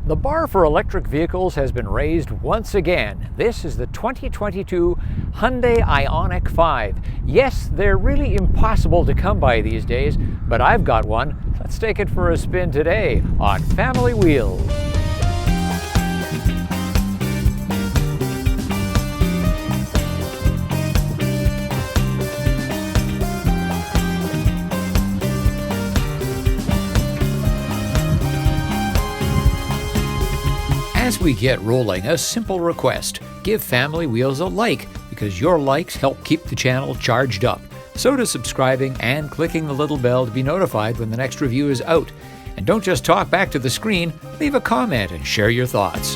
The bar for electric vehicles has been raised once again. This is the 2022 Hyundai Ioniq 5. Yes, they're really impossible to come by these days, but I've got one. Let's take it for a spin today on Family Wheels. As we get rolling, a simple request. Give Family Wheels a like, because your likes help keep the channel charged up. So does subscribing and clicking the little bell to be notified when the next review is out. And don't just talk back to the screen, leave a comment and share your thoughts.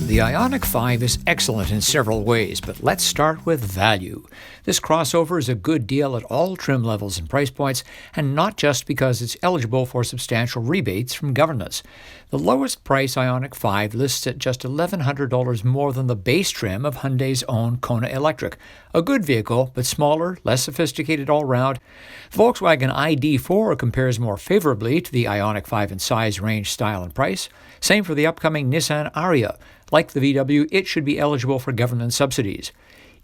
The Ioniq 5 is excellent in several ways, but let's start with value. This crossover is a good deal at all trim levels and price points, and not just because it's eligible for substantial rebates from governments. The lowest price Ioniq 5 lists at just $1,100 more than the base trim of Hyundai's own Kona Electric. A good vehicle, but smaller, less sophisticated all round. Volkswagen ID.4 compares more favorably to the Ioniq 5 in size, range, style, and price. Same for the upcoming Nissan Ariya. Like the VW, it should be eligible for government subsidies.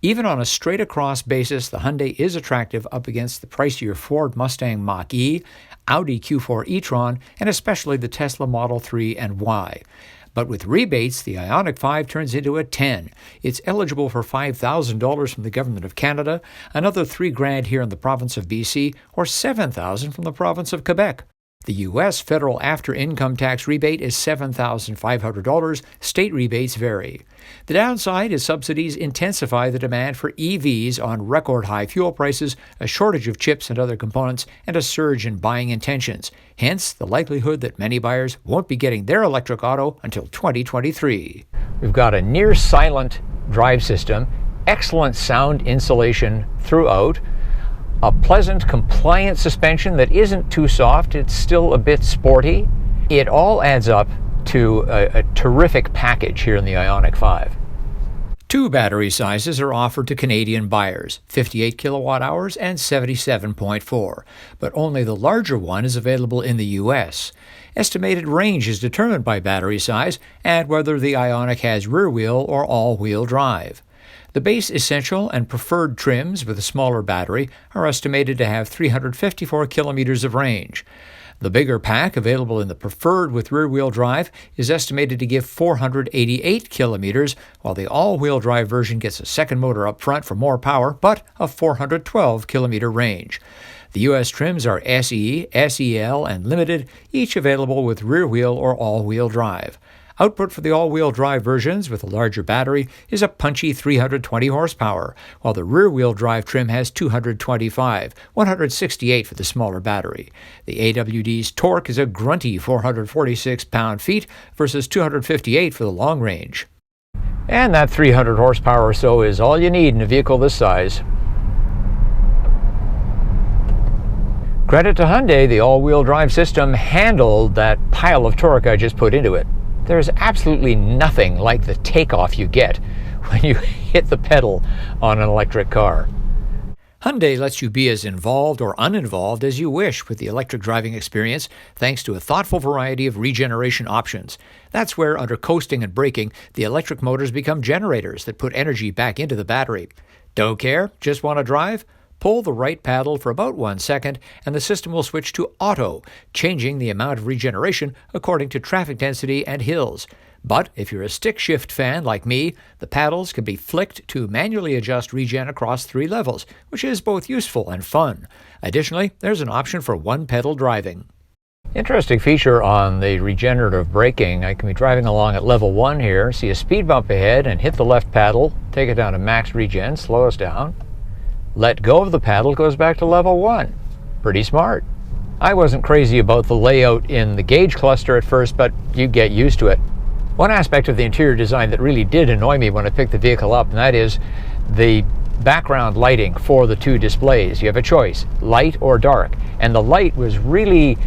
Even on a straight-across basis, the Hyundai is attractive up against the pricier Ford Mustang Mach-E, Audi Q4 e-tron, and especially the Tesla Model 3 and Y. But with rebates, the Ioniq 5 turns into a 10. It's eligible for $5,000 from the Government of Canada, another $3,000 here in the province of BC, or $7,000 from the province of Quebec. The U.S. federal after-income tax rebate is $7,500. State rebates vary. The downside is subsidies intensify the demand for EVs on record-high fuel prices, a shortage of chips and other components, and a surge in buying intentions. Hence, the likelihood that many buyers won't be getting their electric auto until 2023. We've got a near-silent drive system, excellent sound insulation throughout, a pleasant, compliant suspension that isn't too soft, it's still a bit sporty. It all adds up to a terrific package here in the Ioniq 5. Two battery sizes are offered to Canadian buyers, 58 kilowatt hours and 77.4, but only the larger one is available in the U.S. Estimated range is determined by battery size and whether the Ioniq has rear-wheel or all-wheel drive. The base essential and preferred trims with a smaller battery are estimated to have 354 kilometers of range. The bigger pack, available in the preferred with rear-wheel drive, is estimated to give 488 kilometers, while the all-wheel drive version gets a second motor up front for more power, but a 412-kilometer range. The U.S. trims are SE, SEL, and Limited, each available with rear-wheel or all-wheel drive. Output for the all-wheel drive versions with a larger battery is a punchy 320 horsepower, while the rear-wheel drive trim has 225, 168 for the smaller battery. The AWD's torque is a grunty 446 pound-feet versus 258 for the long range. And that 300 horsepower or so is all you need in a vehicle this size. Credit to Hyundai, the all-wheel drive system handled that pile of torque I just put into it. There's absolutely nothing like the takeoff you get when you hit the pedal on an electric car. Hyundai lets you be as involved or uninvolved as you wish with the electric driving experience, thanks to a thoughtful variety of regeneration options. That's where, under coasting and braking, the electric motors become generators that put energy back into the battery. Don't care? Just want to drive? Pull the right paddle for about 1 second, and the system will switch to auto, changing the amount of regeneration according to traffic density and hills. But if you're a stick shift fan like me, the paddles can be flicked to manually adjust regen across 3 levels, which is both useful and fun. Additionally, there's an option for one-pedal driving. Interesting feature on the regenerative braking. I can be driving along at level 1 here, see a speed bump ahead, and hit the left paddle, take it down to max regen, slow us down. Let go of the paddle, goes back to level 1. Pretty smart. I wasn't crazy about the layout in the gauge cluster at first, but you get used to it. One aspect of the interior design that really did annoy me when I picked the vehicle up, and that is the background lighting for the two displays. You have a choice, light or dark. And the light was really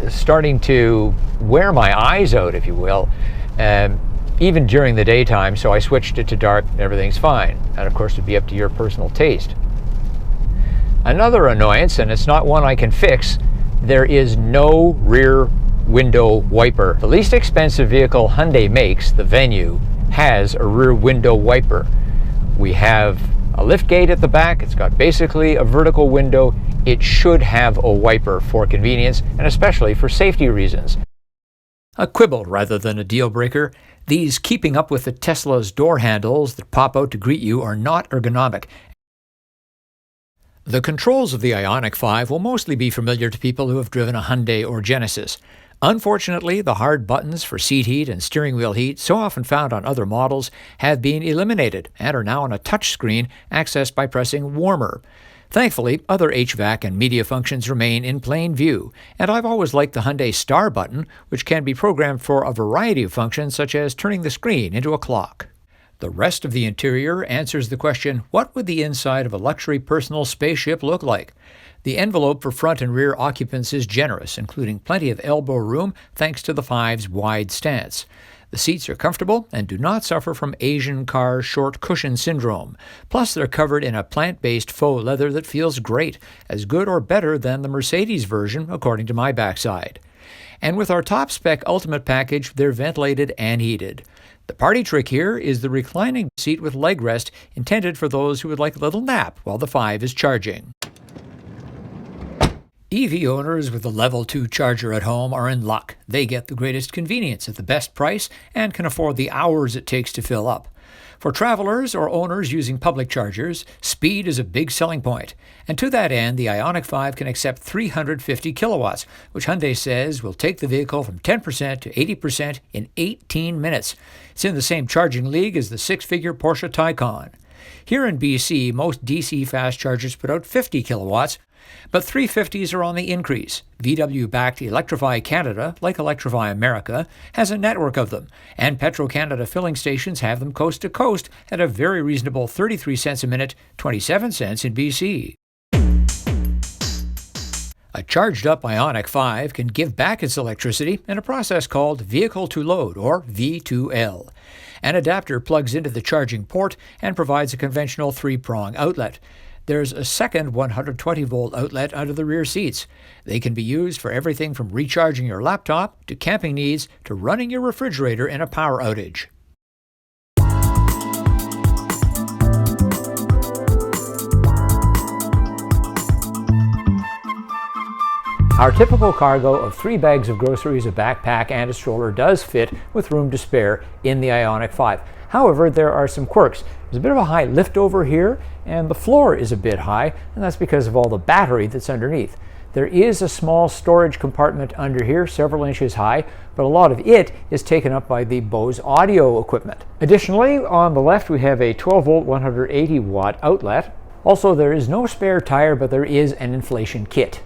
starting to wear my eyes out, if you will, even during the daytime, so I switched it to dark and everything's fine. And of course, it'd be up to your personal taste. Another annoyance, and it's not one I can fix, there is no rear window wiper. The least expensive vehicle Hyundai makes, the Venue, has a rear window wiper. We have a lift gate at the back. It's got basically a vertical window. It should have a wiper for convenience and especially for safety reasons. A quibble rather than a deal breaker. These keeping up with the Tesla's door handles that pop out to greet you are not ergonomic. The controls of the Ioniq 5 will mostly be familiar to people who have driven a Hyundai or Genesis. Unfortunately, the hard buttons for seat heat and steering wheel heat, so often found on other models, have been eliminated and are now on a touch screen accessed by pressing warmer. Thankfully, other HVAC and media functions remain in plain view, and I've always liked the Hyundai Star button, which can be programmed for a variety of functions such as turning the screen into a clock. The rest of the interior answers the question, what would the inside of a luxury personal spaceship look like? The envelope for front and rear occupants is generous, including plenty of elbow room thanks to the 5's wide stance. The seats are comfortable and do not suffer from Asian car short cushion syndrome. Plus, they're covered in a plant-based faux leather that feels great, as good or better than the Mercedes version, according to my backside. And with our top-spec Ultimate package, they're ventilated and heated. The party trick here is the reclining seat with leg rest, intended for those who would like a little nap while the 5 is charging. EV owners with a Level 2 charger at home are in luck. They get the greatest convenience at the best price and can afford the hours it takes to fill up. For travelers or owners using public chargers, speed is a big selling point. And to that end, the Ioniq 5 can accept 350 kilowatts, which Hyundai says will take the vehicle from 10% to 80% in 18 minutes. It's in the same charging league as the six-figure Porsche Taycan. Here in BC, most DC fast chargers put out 50 kilowatts, but 350s are on the increase. VW-backed Electrify Canada, like Electrify America, has a network of them, and Petro-Canada filling stations have them coast to coast at a very reasonable 33 cents a minute, 27 cents in BC. A charged-up Ioniq 5 can give back its electricity in a process called vehicle-to-load, or V2L. An adapter plugs into the charging port and provides a conventional three-prong outlet. There's a second 120-volt outlet under the rear seats. They can be used for everything from recharging your laptop to camping needs to running your refrigerator in a power outage. Our typical cargo of 3 bags of groceries, a backpack, and a stroller does fit with room to spare in the Ioniq 5. However, there are some quirks. There's a bit of a high lift over here, and the floor is a bit high, and that's because of all the battery that's underneath. There is a small storage compartment under here, several inches high, but a lot of it is taken up by the Bose audio equipment. Additionally, on the left we have a 12-volt 180-watt outlet. Also, there is no spare tire, but there is an inflation kit.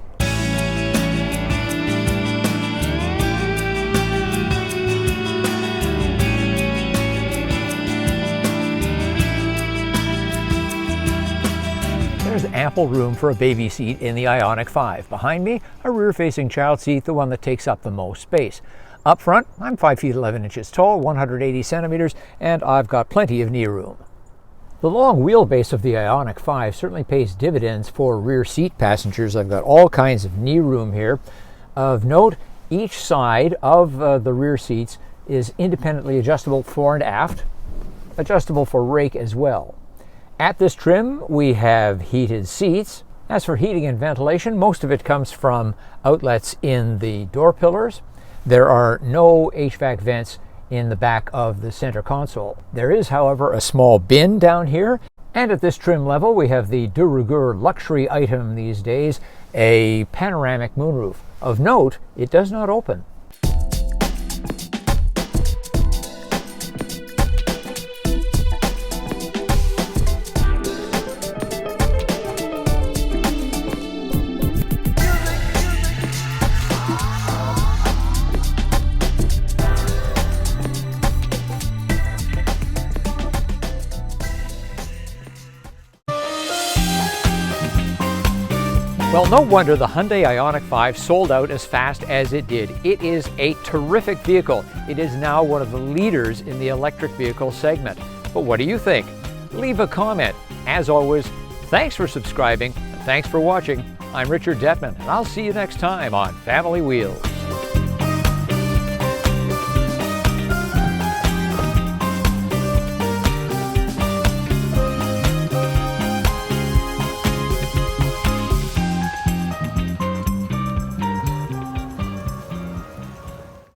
There's ample room for a baby seat in the Ioniq 5. Behind me, a rear-facing child seat, the one that takes up the most space. Up front, I'm 5 feet 11 inches tall, 180 centimeters, and I've got plenty of knee room. The long wheelbase of the Ioniq 5 certainly pays dividends for rear seat passengers. I've got all kinds of knee room here. Of note, each side of the rear seats is independently adjustable fore and aft, adjustable for rake as well. At this trim, we have heated seats. As for heating and ventilation, most of it comes from outlets in the door pillars. There are no HVAC vents in the back of the center console. There is, however, a small bin down here. And at this trim level, we have the de rigueur luxury item these days, a panoramic moonroof. Of note, it does not open. Well, no wonder the Hyundai Ioniq 5 sold out as fast as it did. It is a terrific vehicle. It is now one of the leaders in the electric vehicle segment. But what do you think? Leave a comment. As always, thanks for subscribing, and thanks for watching. I'm Richard Detman, and I'll see you next time on Family Wheels.